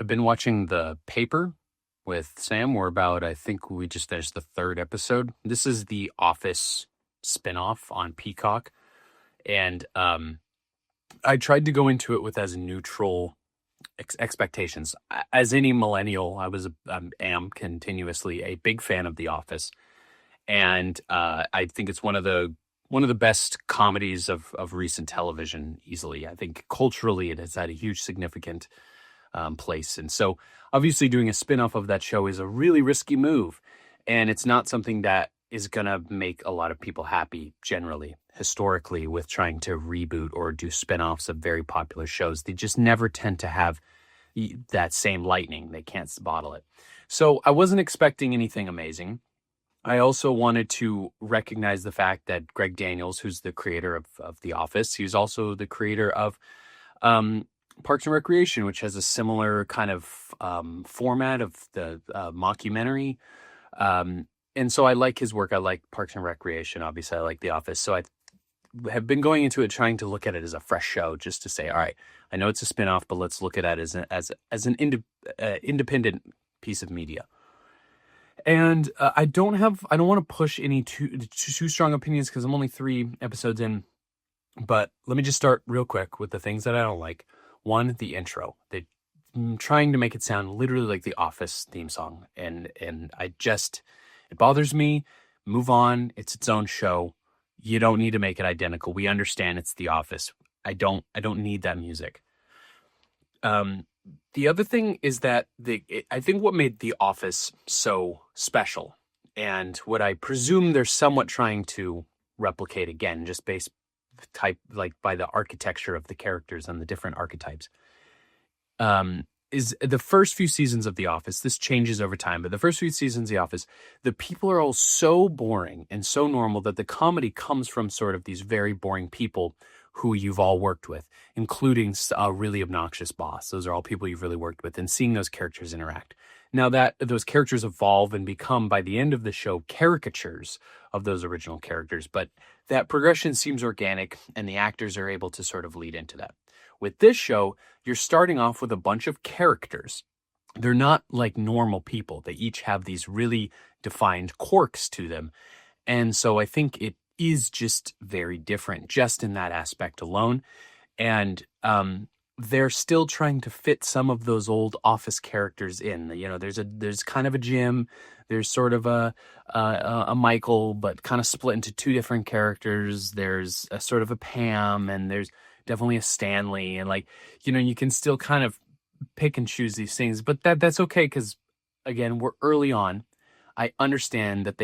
I've been watching The Paper with Sam. I think we just finished the third episode. This is the Office spinoff on Peacock. And I tried to go into it with as neutral expectations. As any millennial, am continuously a big fan of The Office. And I think it's one of the best comedies of recent television, easily. I think culturally it has had a huge significant place. And so obviously doing a spin-off of that show is a really risky move. And it's not something that is going to make a lot of people happy generally, historically, with trying to reboot or do spin-offs of very popular shows. They just never tend to have that same lightning. They can't bottle it. So I wasn't expecting anything amazing. I also wanted to recognize the fact that Greg Daniels, who's the creator of The Office, he's also the creator of Parks and Recreation, which has a similar kind of format of the mockumentary. And so I like his work. I like Parks and Recreation. Obviously, I like The Office. So I have been going into it trying to look at it as a fresh show, just to say, all right, I know it's a spinoff, but let's look at it as an independent piece of media. And I don't want to push any too strong opinions because I'm only 3 episodes in. But let me just start real quick with the things that I don't like. One, the intro. They're trying to make it sound literally like the Office theme song. And it bothers me. Move on. It's its own show. You don't need to make it identical. We understand it's The Office. I don't need that music. The other thing is that I think what made The Office so special, and what I presume they're somewhat trying to replicate again, just based by the architecture of the characters and the different archetypes, is the first few seasons of The Office. This changes over time, but the first few seasons of The Office, the people are all so boring and so normal that the comedy comes from sort of these very boring people who you've all worked with, including a really obnoxious boss. Those are all people you've really worked with, and seeing those characters interact. Now that those characters evolve and become, by the end of the show, caricatures of those original characters, but that progression seems organic, and the actors are able to sort of lead into that. With this show, you're starting off with a bunch of characters. They're not like normal people. They each have these really defined quirks to them. And so I think it is just very different just in that aspect alone. And they're still trying to fit some of those old Office characters in. You know, there's kind of a Jim, there's sort of a Michael, but kind of split into 2 different characters. There's a sort of a Pam, and there's definitely a Stanley, and you can still kind of pick and choose these things, but that's okay, because again, we're early on. I understand that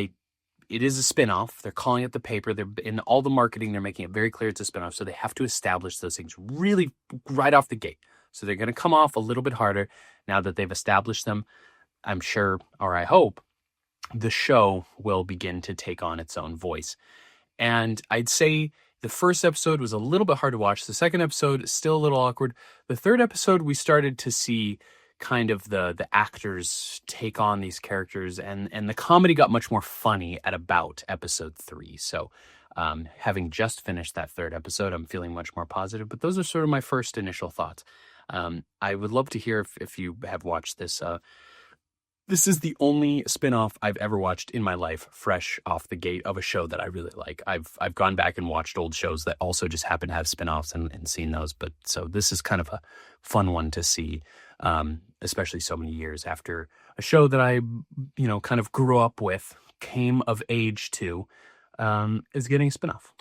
it is a spinoff. They're calling it The Paper. They're in all the marketing. They're making it very clear it's a spinoff. So they have to establish those things really right off the gate. So they're going to come off a little bit harder now that they've established them. I'm sure, or I hope, the show will begin to take on its own voice. And I'd say the first episode was a little bit hard to watch. The second episode is still a little awkward. The third episode, we started to see kind of the actors take on these characters, and the comedy got much more funny at about episode 3. So having just finished that third episode, I'm feeling much more positive, but those are sort of my first initial thoughts. I would love to hear if you have watched this. This is the only spinoff I've ever watched in my life, fresh off the gate, of a show that I really like. I've gone back and watched old shows that also just happen to have spinoffs and seen those. But so this is kind of a fun one to see, especially so many years after a show that I, kind of grew up with, came of age to, is getting a spinoff.